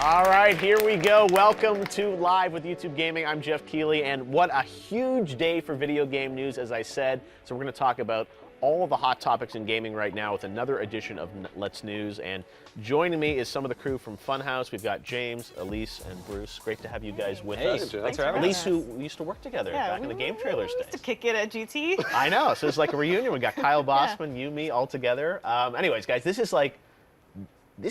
All right, here we go. Welcome to Live with YouTube Gaming. I'm Geoff Keighley, and what a huge day for video game news, as I said. So we're going to talk about all of the hot topics in gaming right now with another edition of Let's News. And joining me is some of the crew from Funhaus. We've got James, Elyse, and Bruce. Great to have you guys with us. Thanks for having us. Elyse, who we used to work together back in the Game Trailers days. To kick it at GT. I know. So it's like a reunion. We got Kyle Bossman, you, me, all together. Anyways, guys, this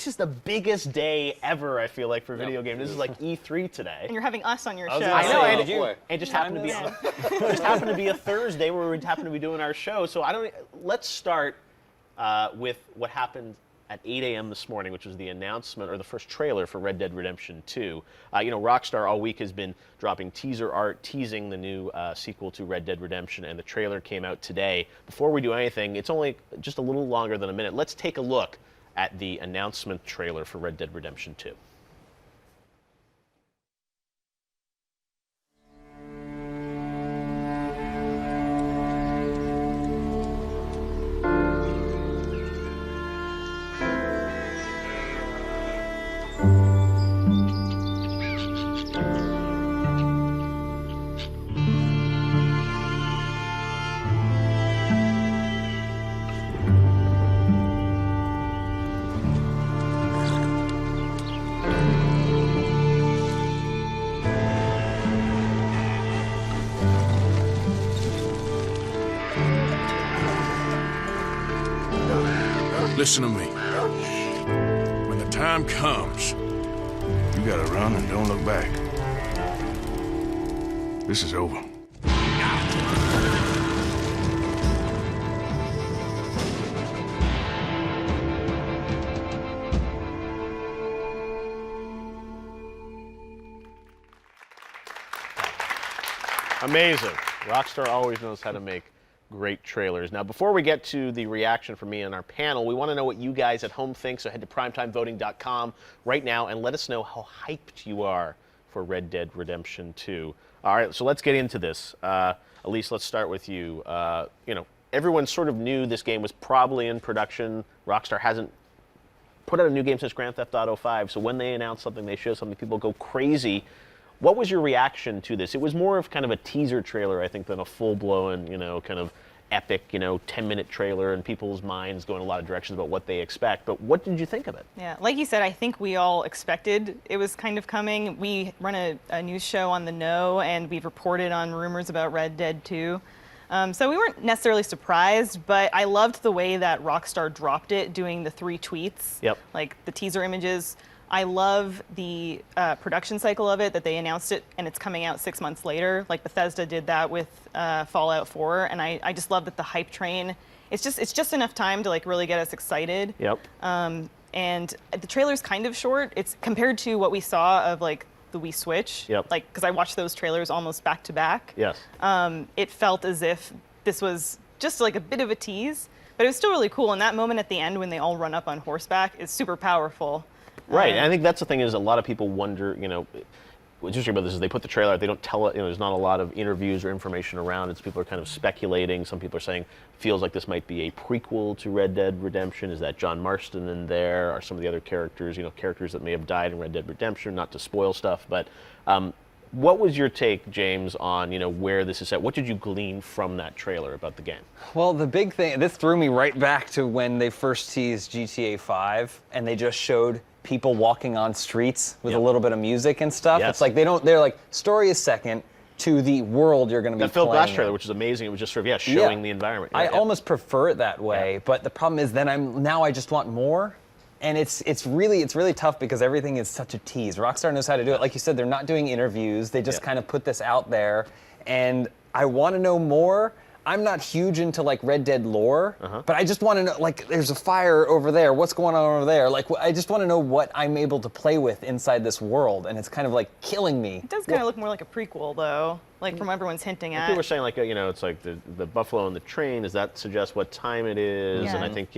is the biggest day ever, I feel like, for video games. This is like E3 today. And you're having us on your show. I know, and it just Time happened to be a Thursday where we happened to be doing our show. So let's start with what happened at 8 a.m. this morning, which was the announcement or the first trailer for Red Dead Redemption 2. Rockstar all week has been dropping teaser art, teasing the new sequel to Red Dead Redemption, and the trailer came out today. Before we do anything, it's only just a little longer than a minute. Let's take a look at the announcement trailer for Red Dead Redemption 2. Listen to me. When the time comes, you gotta run and don't look back. This is over. Amazing. Rockstar always knows how to make great trailers. Now, before we get to the reaction from me and our panel, we want to know what you guys at home think, so head to primetimevoting.com right now and let us know how hyped you are for Red Dead Redemption 2. All right, so let's get into this. Elyse, let's start with you. Everyone sort of knew this game was probably in production. Rockstar hasn't put out a new game since Grand Theft Auto 5, so when they announce something, they show something, people go crazy. What was your reaction to this? It was more of kind of a teaser trailer, I think, than a full-blown, kind of epic, 10-minute trailer, and people's minds go in a lot of directions about what they expect. But what did you think of it? Yeah, like you said, I think we all expected it was kind of coming. We run a news show on The Know, and we've reported on rumors about Red Dead 2. So we weren't necessarily surprised, but I loved the way that Rockstar dropped it, doing the 3 tweets. Yep. Like the teaser images. I love the production cycle of it, that they announced it and it's coming out 6 months later. Like Bethesda did that with Fallout 4, and I just love that the hype train, it's just enough time to really get us excited. Yep. And the trailer's kind of short. It's compared to what we saw of the Wii Switch. Yep. Because I watched those trailers almost back to back. Yes. It felt as if this was just a bit of a tease, but it was still really cool. And that moment at the end when they all run up on horseback is super powerful. Right, and I think that's the thing is a lot of people wonder, what's interesting about this is they put the trailer out, they don't tell it, there's not a lot of interviews or information around it, so people are kind of speculating. Some people are saying, feels like this might be a prequel to Red Dead Redemption. Is that John Marston in there? Are some of the other characters, characters that may have died in Red Dead Redemption, not to spoil stuff, but what was your take, James, on where this is set? What did you glean from that trailer about the game? Well, the big thing, this threw me right back to when they first teased GTA 5, and they just showed people walking on streets with a little bit of music and stuff. Yes. It's like they're like, story is second to the world you're going to be That Phil playing Glass trailer, in. which is amazing, it was just sort of, showing the environment. I almost prefer it that way, but the problem is then I just want more. And it's really tough because everything is such a tease. Rockstar knows how to do it. Like you said, they're not doing interviews. They just kind of put this out there, and I want to know more. I'm not huge into Red Dead lore, but I just want to know, there's a fire over there. What's going on over there? I just want to know what I'm able to play with inside this world, and it's kind of killing me. It does kind of look more like a prequel, though, from everyone's hinting at. People were saying, it's like the buffalo and the train. Does that suggest what time it is? Yeah. And I think,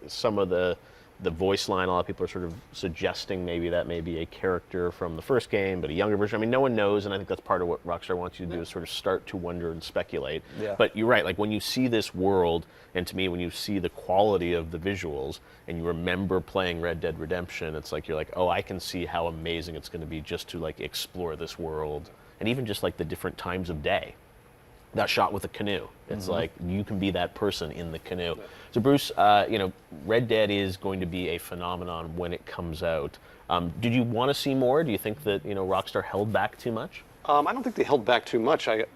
some of the the voice line, a lot of people are sort of suggesting maybe that may be a character from the first game, but a younger version. I mean, no one knows, and I think that's part of what Rockstar wants you to do is sort of start to wonder and speculate. Yeah. But you're right, like when you see this world, and to me, when you see the quality of the visuals, and you remember playing Red Dead Redemption, it's like you're like, oh, I can see how amazing it's going to be just to like explore this world, and even just like the different times of day. That shot with a canoe. It's like you can be that person in the canoe. So Bruce, Red Dead is going to be a phenomenon when it comes out. Did you want to see more? Do you think that Rockstar held back too much? I don't think they held back too much. I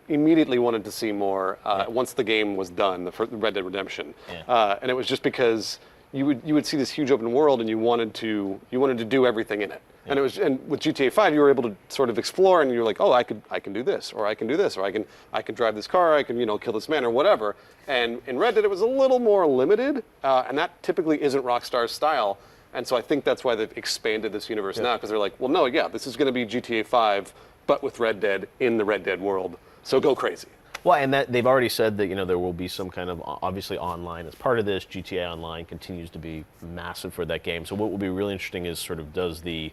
immediately wanted to see more once the game was done, the Red Dead Redemption, and it was just because you would see this huge open world and you wanted to do everything in it. And with GTA 5 you were able to sort of explore, and you're like, oh, I can do this, or I can do this, or I can drive this car, I can kill this man or whatever. And in Red Dead it was a little more limited, and that typically isn't Rockstar's style. And so I think that's why they've expanded this universe now, because they're like, well, no, yeah, this is going to be GTA 5, but with Red Dead in the Red Dead world. So go crazy. Well, and that they've already said that there will be some kind of obviously online as part of this. GTA Online continues to be massive for that game. So what will be really interesting is sort of does the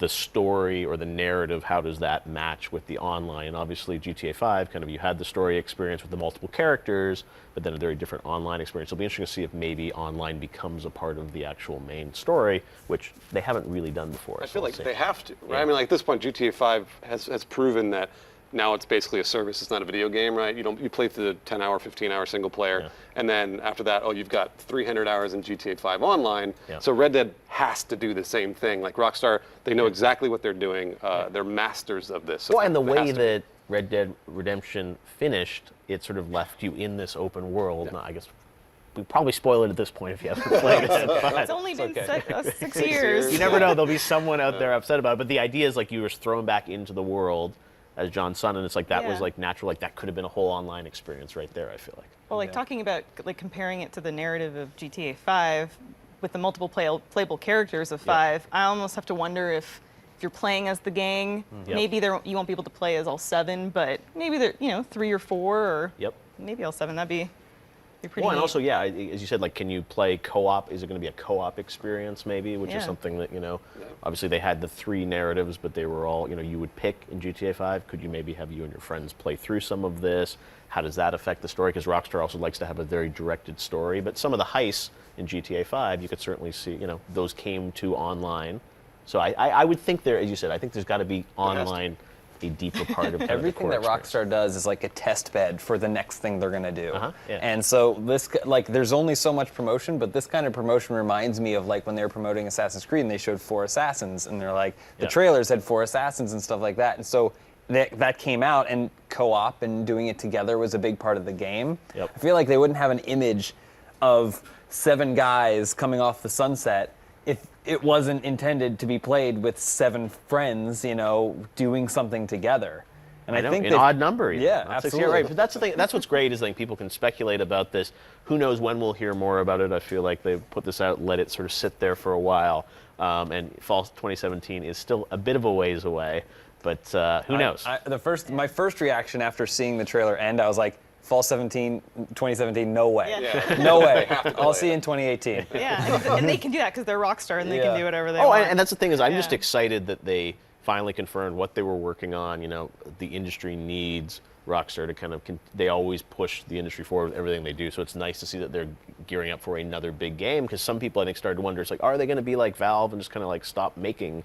story or the narrative, how does that match with the online? And obviously GTA 5, kind of you had the story experience with the multiple characters, but then a very different online experience. It'll be interesting to see if maybe online becomes a part of the actual main story, which they haven't really done before. I feel like they have to, right? Yeah. I mean, like at this point, GTA 5 has proven that now it's basically a service. It's not a video game, right? You play through the 10-hour, 15-hour single player, and then after that, you've got 300 hours in GTA 5 online. Yeah. So Red Dead has to do the same thing. Like Rockstar, they know exactly what they're doing. They're masters of this. So well, and the way that Red Dead Redemption finished, it sort of left you in this open world. Yeah. Now, I guess we probably spoil it at this point if you haven't played it. It's only been 6 years. You never know. There'll be someone out there upset about it. But the idea is like you were thrown back into the world as John's son, and it's like that was like natural. Like that could have been a whole online experience right there, I feel like. Well, like talking about like comparing it to the narrative of GTA 5 with the multiple playable characters of 5, I almost have to wonder if you're playing as the gang, maybe you won't be able to play as all 7, but maybe there 3 or 4 or maybe all 7. That'd be pretty and neat. also, as you said, like, can you play co-op? Is it going to be a co-op experience, maybe, which is something that, obviously they had the 3 narratives, but they were all, you would pick in GTA 5. Could you maybe have you and your friends play through some of this? How does that affect the story? Because Rockstar also likes to have a very directed story, but some of the heists in GTA 5, you could certainly see, those came to online. So I would think there, as you said, I think there's got to be online a deeper part of everything that Rockstar does is like a test bed for the next thing they're gonna do. Yeah. And so this, like, there's only so much promotion, but this kind of promotion reminds me of like when they were promoting Assassin's Creed and they showed 4 assassins, and they're like the trailers had 4 assassins and stuff like that. And so that came out, and co-op and doing it together was a big part of the game. I feel like they wouldn't have an image of 7 guys coming off the sunset if it wasn't intended to be played with 7 friends, doing something together. And I think an odd number. Yeah, absolutely. Right. But that's the thing. That's what's great is like people can speculate about this. Who knows when we'll hear more about it? I feel like they've put this out, let it sort of sit there for a while, and fall 2017 is still a bit of a ways away. But who knows? My first reaction after seeing the trailer end, I was like, Fall 2017, no way. No way. I'll see you in 2018. Yeah, and they can do that because they're Rockstar and they can do whatever they want. Oh, and that's the thing is I'm just excited that they finally confirmed what they were working on. The industry needs Rockstar to kind of, they always push the industry forward with everything they do. So it's nice to see that they're gearing up for another big game, because some people I think started to wonder, it's like, are they going to be like Valve and just kind of like stop making,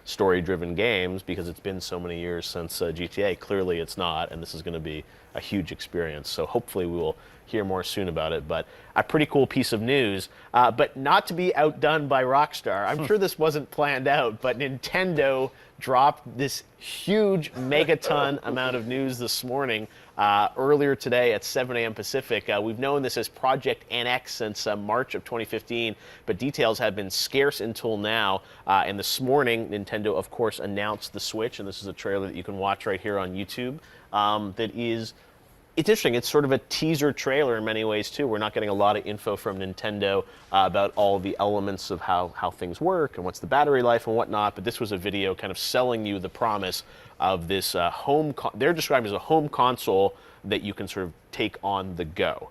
story-driven games because it's been so many years since GTA. Clearly it's not, and this is going to be a huge experience. So hopefully we will hear more soon about it. But a pretty cool piece of news, but not to be outdone by Rockstar. I'm sure this wasn't planned out, but Nintendo dropped this huge megaton amount of news this morning. Earlier today at 7 a.m. Pacific. We've known this as Project NX since March of 2015, but details have been scarce until now. And this morning, Nintendo, of course, announced the Switch, and this is a trailer that you can watch right here on YouTube. It's interesting. It's sort of a teaser trailer in many ways, too. We're not getting a lot of info from Nintendo about all the elements of how things work and what's the battery life and whatnot, but this was a video kind of selling you the promise of this they're describing as a home console that you can sort of take on the go.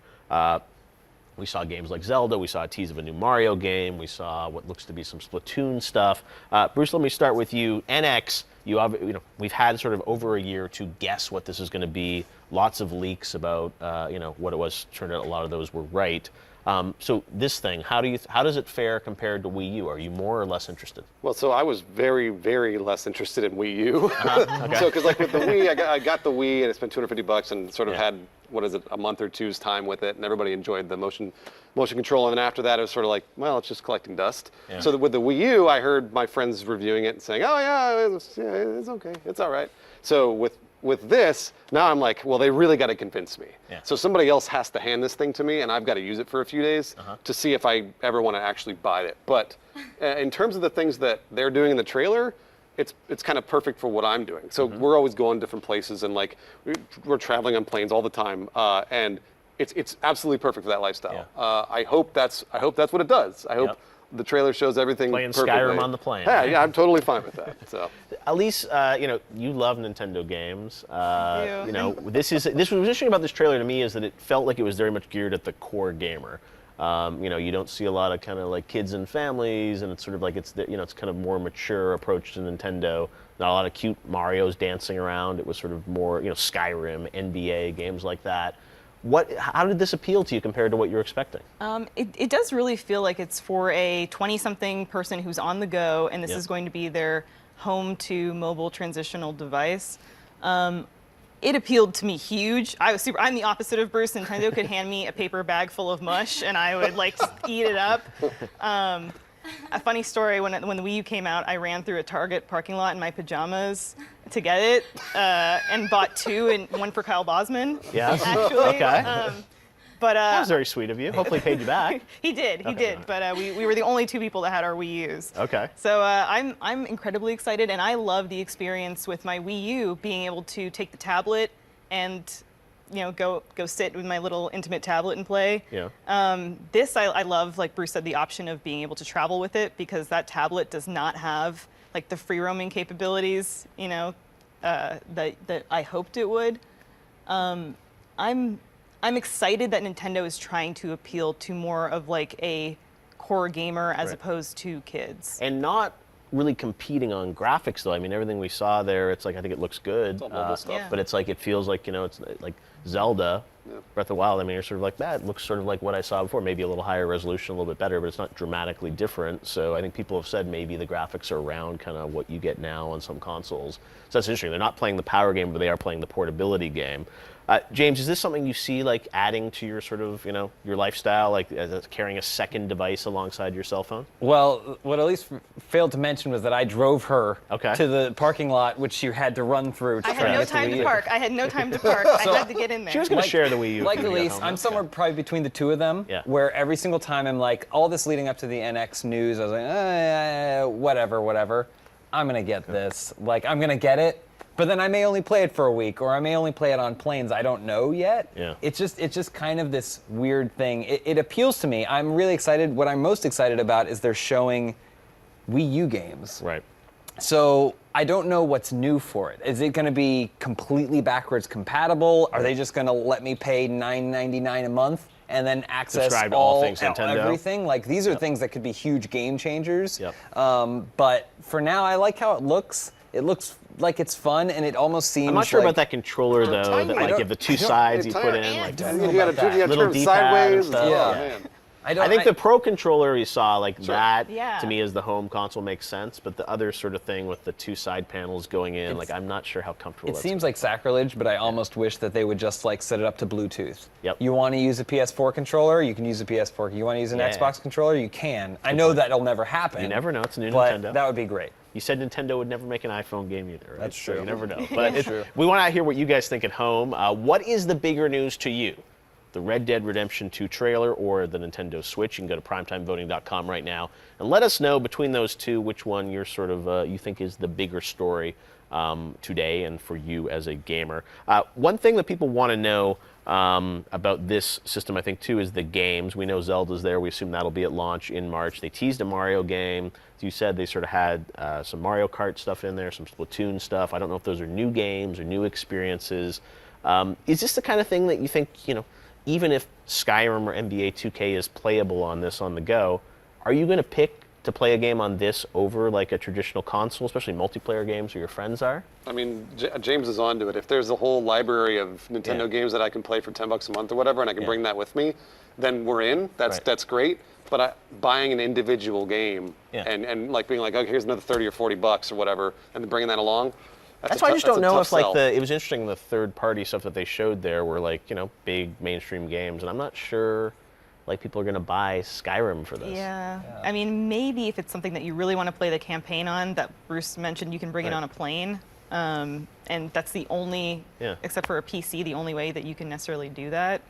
We saw games like Zelda. We saw a tease of a new Mario game. We saw what looks to be some Splatoon stuff. Bruce, let me start with you. NX, we've had sort of over a year to guess what this is going to be. Lots of leaks about what it was. Turned out a lot of those were right. So this thing, how does it fare compared to Wii U? Are you more or less interested? Well, so I was very, very less interested in Wii U. Okay. So, because like with the Wii, I got the Wii and I spent $250 and sort of had, a month or two's time with it, and everybody enjoyed the motion control. And then after that, it was sort of like, well, it's just collecting dust. Yeah. So with the Wii U, I heard my friends reviewing it and saying, oh yeah, it's okay, it's all right. So with this, now I'm like, well, they really got to convince me. Yeah. So somebody else has to hand this thing to me, and I've got to use it for a few days to see if I ever want to actually buy it. But in terms of the things that they're doing in the trailer, it's kind of perfect for what I'm doing. So we're always going different places, and like we're traveling on planes all the time, and it's absolutely perfect for that lifestyle. Yeah. I hope that's what it does. I hope the trailer shows everything playing perfectly. Skyrim on the plane. Yeah, I'm totally fine with that. So, Elyse, you love Nintendo games. I do. This was interesting about this trailer to me is that it felt like it was very much geared at the core gamer. You don't see a lot of kind of like kids and families, and it's sort of like it's kind of more mature approach to Nintendo. Not a lot of cute Marios dancing around. It was sort of more Skyrim, NBA games like that. How did this appeal to you compared to what you're expecting? It does really feel like it's for a 20-something person who's on the go, and this is going to be their home to mobile transitional device. It appealed to me huge. I'm the opposite of Bruce. Nintendo could hand me a paper bag full of mush, and I would eat it up. A funny story, when the Wii U came out, I ran through a Target parking lot in my pajamas to get it, and bought two, and one for Kyle Bosman. Yeah. Actually. Okay. But that was very sweet of you. Hopefully paid you back. He did. But we were the only two people that had our Wii U's. Okay. So I'm incredibly excited, and I love the experience with my Wii U, being able to take the tablet and go sit with my little intimate tablet and play. Yeah. This I love, like Bruce said, the option of being able to travel with it, because that tablet does not have the free roaming capabilities that I hoped it would. I'm excited that Nintendo is trying to appeal to more of a core gamer as opposed to kids. And not really competing on graphics though. I mean, everything we saw there, it's like I think it looks good. It's all mobile stuff. Yeah. But it's like it feels like it's like Zelda, Breath of the Wild. I mean, you're sort of like that. It looks sort of like what I saw before. Maybe a little higher resolution, a little bit better, but it's not dramatically different. So I think people have said maybe the graphics are around kind of what you get now on some consoles. So that's interesting. They're not playing the power game, but they are playing the portability game. James, is this something you see adding to your sort of your lifestyle, as carrying a second device alongside your cell phone? Well, what Elyse failed to mention was that I drove her to the parking lot, which she had to run through. I had no time to park. I had to get in there. She was going to share the Wii U. Like Elyse, I'm somewhere probably between the two of them, where every single time I'm like, all this leading up to the NX news, I was like, whatever. I'm going to get this. I'm going to get it. But then I may only play it for a week, or I may only play it on planes. I don't know yet. Yeah. It's just kind of this weird thing. It appeals to me. I'm really excited. What I'm most excited about is they're showing Wii U games. Right. So I don't know what's new for it. Is it going to be completely backwards compatible? Are they just going to let me pay $9.99 a month and then access all things Nintendo? Everything? These are things that could be huge game changers. Yep. But for now, I like how it looks. It looks like it's fun, and it almost seems. I'm not sure about that controller though. That you have the two sides you put in, you got to little turn D-pad sideways. and stuff. Oh, man. I think the Pro controller you saw that Yeah. to me as the home console makes sense, but the other sort of thing with the two side panels going in, I'm not sure how comfortable. It seems like sacrilege, but I almost wish that they would just set it up to Bluetooth. Yep. You want to use a PS4 controller, you can use a PS4. You want to use an Xbox controller, you can. I know that'll never happen. You never know. It's a new but Nintendo. That would be great. You said Nintendo would never make an iPhone game either, right? That's true. So you never know. But we want to hear what you guys think at home. What is the bigger news to you? The Red Dead Redemption 2 trailer or the Nintendo Switch? You can go to primetimevoting.com right now and let us know between those two which one you're sort of you think is the bigger story today and for you as a gamer. One thing that people want to know about this system, I think, too, is the games. We know Zelda's there. We assume that'll be at launch in March. They teased a Mario game. As you said, they sort of had some Mario Kart stuff in there, some Splatoon stuff. I don't know if those are new games or new experiences. Is this the kind of thing that you think, even if Skyrim or NBA 2K is playable on this on the go, are you going to pick to play a game on this over like a traditional console, especially multiplayer games where your friends are? I mean, James is onto it. If there's a whole library of Nintendo games that I can play for $10 a month or whatever, and I can bring that with me, then we're in. That's great. But buying an individual game and like being like, okay, here's another 30 or 40 bucks or whatever, and then bringing that along. That's why I just don't know if like it was interesting the third-party stuff that they showed there were like big mainstream games, and I'm not sure like people are going to buy Skyrim for this. Yeah. I mean, maybe if it's something that you really want to play the campaign on, that Bruce mentioned, you can bring it on a plane. And that's the only, except for a PC, the only way that you can necessarily do that.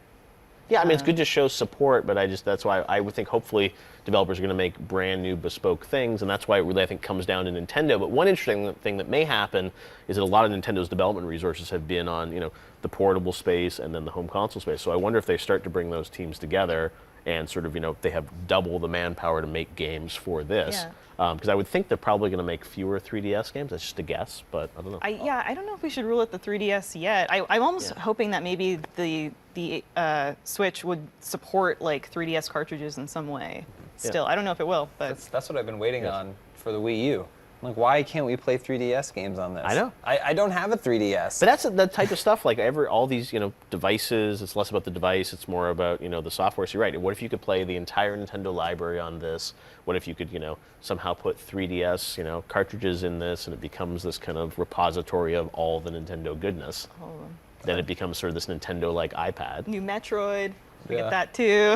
Yeah, I mean, it's good to show support, but that's why I would think hopefully developers are going to make brand new bespoke things, and that's why it really, I think, comes down to Nintendo. But one interesting thing that may happen is that a lot of Nintendo's development resources have been on, the portable space and then the home console space. So I wonder if they start to bring those teams together and sort of, they have double the manpower to make games for this. Because I would think they're probably going to make fewer 3DS games. That's just a guess, but I don't know. I don't know if we should rule out the 3DS yet. I'm almost hoping that maybe the Switch would support like 3DS cartridges in some way. Still, I don't know if it will, but that's what I've been waiting on for the Wii U. I'm like, why can't we play 3DS games on this? I know. I don't have a 3DS. But that's the type of stuff, like all these, devices, it's less about the device, it's more about, the software. So you're right. What if you could play the entire Nintendo library on this? What if you could, somehow put 3DS, cartridges in this and it becomes this kind of repository of all the Nintendo goodness? Then it becomes sort of this Nintendo-like iPad. New Metroid. We get that too.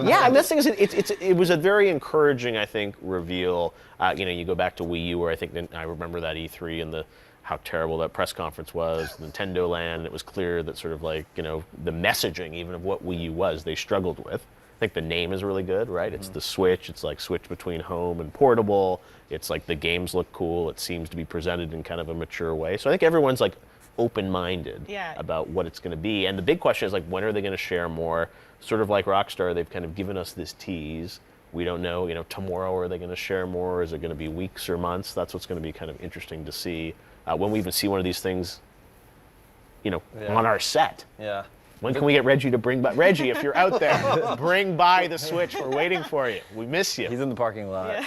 Yeah, and this thing is, it was a very encouraging, I think, reveal. You go back to Wii U, where I remember that E3 and how terrible that press conference was, Nintendo Land. It was clear that sort of like, the messaging even of what Wii U was, they struggled with. I think the name is really good, right? It's the Switch. It's like switch between home and portable. It's like the games look cool. It seems to be presented in kind of a mature way. So I think everyone's like open-minded about what it's going to be. And the big question is like, when are they going to share more? Sort of like Rockstar, they've kind of given us this tease. We don't know, tomorrow are they going to share more? Is it going to be weeks or months? That's what's going to be kind of interesting to see when we even see one of these things, on our set. Yeah. When can we get Reggie to bring by? Reggie, if you're out there, bring by the Switch. We're waiting for you. We miss you. He's in the parking lot.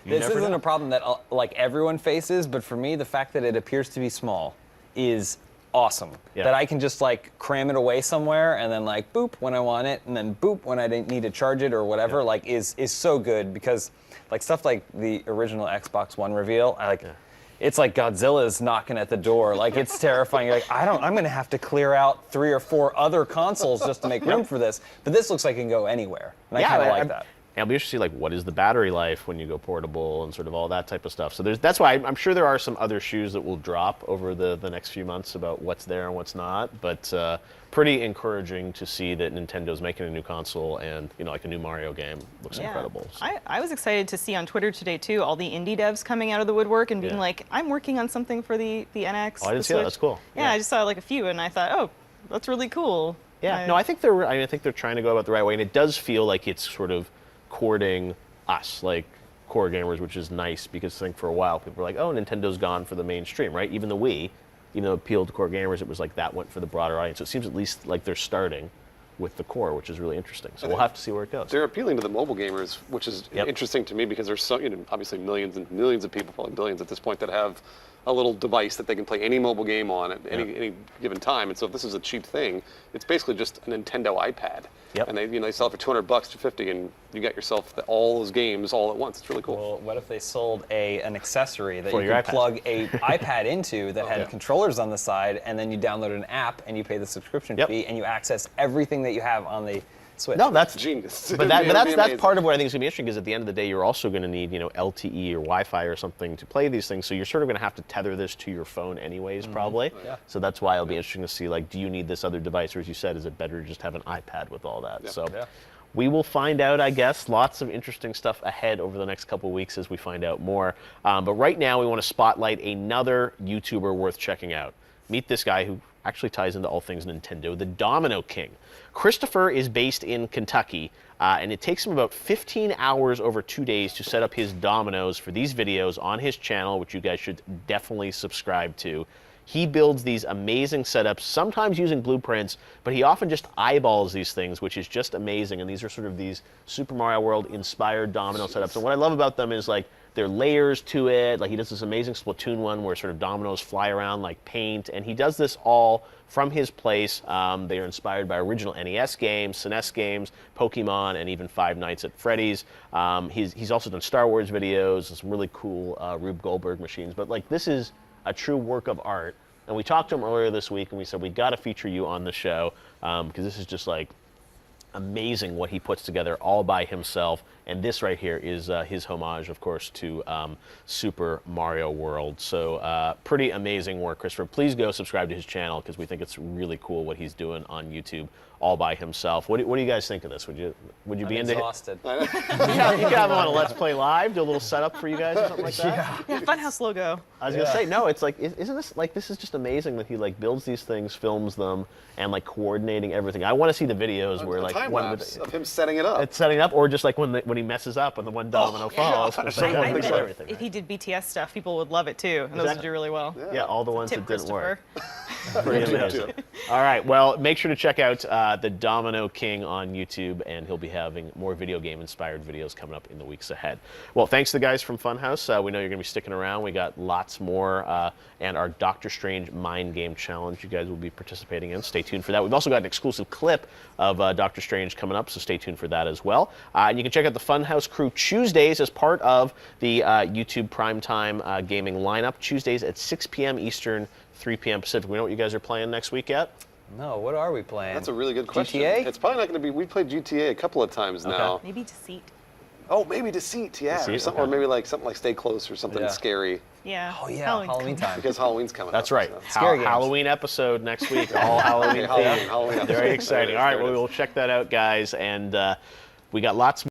This isn't a problem that like everyone faces, but for me, the fact that it appears to be small is awesome. That I can just like cram it away somewhere and then like boop when I want it and then boop when I need to charge it or whatever, like is so good, because like stuff like the original Xbox One reveal, it's like Godzilla's knocking at the door. Like it's terrifying. You're like, I'm gonna have to clear out 3 or 4 other consoles just to make room for this. But this looks like it can go anywhere. And I kinda like that. And I'll be interested to see like what is the battery life when you go portable and sort of all that type of stuff. So that's why I'm sure there are some other shoes that will drop over the next few months about what's there and what's not. But pretty encouraging to see that Nintendo's making a new console and like a new Mario game looks incredible. So. I was excited to see on Twitter today too all the indie devs coming out of the woodwork and being like, I'm working on something for the NX. Oh, I didn't see that. That's cool. Yeah, I just saw like a few and I thought, oh, that's really cool. Yeah, no, I think they're trying to go about it the right way, and it does feel like it's sort of courting us, like core gamers, which is nice, because I think for a while people were like, oh, Nintendo's gone for the mainstream, right? Even the Wii, appealed to core gamers, it was like that went for the broader audience. So it seems at least like they're starting with the core, which is really interesting. So we'll have to see where it goes. They're appealing to the mobile gamers, which is interesting to me, because there's so, obviously millions and millions of people, probably billions at this point, that have a little device that they can play any mobile game on at any given time. And so if this is a cheap thing, it's basically just a Nintendo iPad. And they sell it for $200 to $50, and you got yourself all those games all at once. It's really cool. Well, what if they sold an accessory that For you your could iPad. plug a iPad into that had controllers on the side, and then you download an app and you pay the subscription fee and you access everything that you have on the Switch? No, that's genius. But that's part of what I think is going to be interesting, because at the end of the day, you're also going to need LTE or Wi-Fi or something to play these things. So you're sort of going to have to tether this to your phone anyways, probably. So that's why it'll be interesting to see, like, do you need this other device, or as you said, is it better to just have an iPad with all that? So we will find out, I guess. Lots of interesting stuff ahead over the next couple of weeks as we find out more. But right now, we want to spotlight another YouTuber worth checking out. Meet this guy who actually ties into all things Nintendo, the Domino King. Christopher is based in Kentucky, and it takes him about 15 hours over 2 days to set up his dominoes for these videos on his channel, which you guys should definitely subscribe to. He builds these amazing setups, sometimes using blueprints, but he often just eyeballs these things, which is just amazing. And these are sort of these Super Mario World inspired domino setups. And what I love about them is like there are layers to it. Like he does this amazing Splatoon one where sort of dominoes fly around like paint, and he does this all from his place. They are inspired by original NES games, SNES games, Pokemon, and even Five Nights at Freddy's. He's also done Star Wars videos and some really cool Rube Goldberg machines. But like this is a true work of art. And we talked to him earlier this week, and we said we got to feature you on the show because this is just like amazing what he puts together all by himself. And this right here is his homage, of course, to Super Mario World. So pretty amazing work, Christopher. Please go subscribe to his channel because we think it's really cool what he's doing on YouTube all by himself. What do you guys think of this? Would you be into it? Exhausted. You can have him on a Let's Play Live, do a little setup for you guys or something like that? Yeah, Funhaus logo. I was gonna say, no, it's like, isn't this like, this is just amazing that he like builds these things, films them, and like coordinating everything. I want to see the videos where like time one lapse of him setting it up. it's setting up, or just like when he messes up and the one domino falls. It's like, I fix bet everything. if he did BTS stuff, people would love it too, and those would Exactly. do really well. Yeah, all the ones Tip that didn't work. Christopher. Pretty amazing. All right, well, make sure to check out the Domino King on YouTube, and he'll be having more video game inspired videos coming up in the weeks ahead. Well, thanks to the guys from Funhaus. We know you're going to be sticking around. We got lots more, and our Doctor Strange Mind Game Challenge you guys will be participating in. Stay tuned for that. We've also got an exclusive clip of Doctor Strange coming up, so stay tuned for that as well. And you can check out the Funhaus crew Tuesdays as part of the YouTube Primetime Gaming lineup. Tuesdays at 6 p.m. Eastern, 3 p.m. Pacific. We know what you guys are playing next week yet? No, what are we playing? That's a really good question. GTA? It's probably not going to be. We played GTA a couple of times now. Maybe Deceit. Oh, maybe Deceit, yeah, Deceit, or, something, okay. or maybe like something like Stay Close or something Yeah. scary. Yeah. Oh yeah, Halloween time. Because Halloween's coming That's up. right. so. Scary games. Halloween episode next week, all Halloween. Halloween. Very exciting. All right, There it well, is. we'll check that out, guys, and we got lots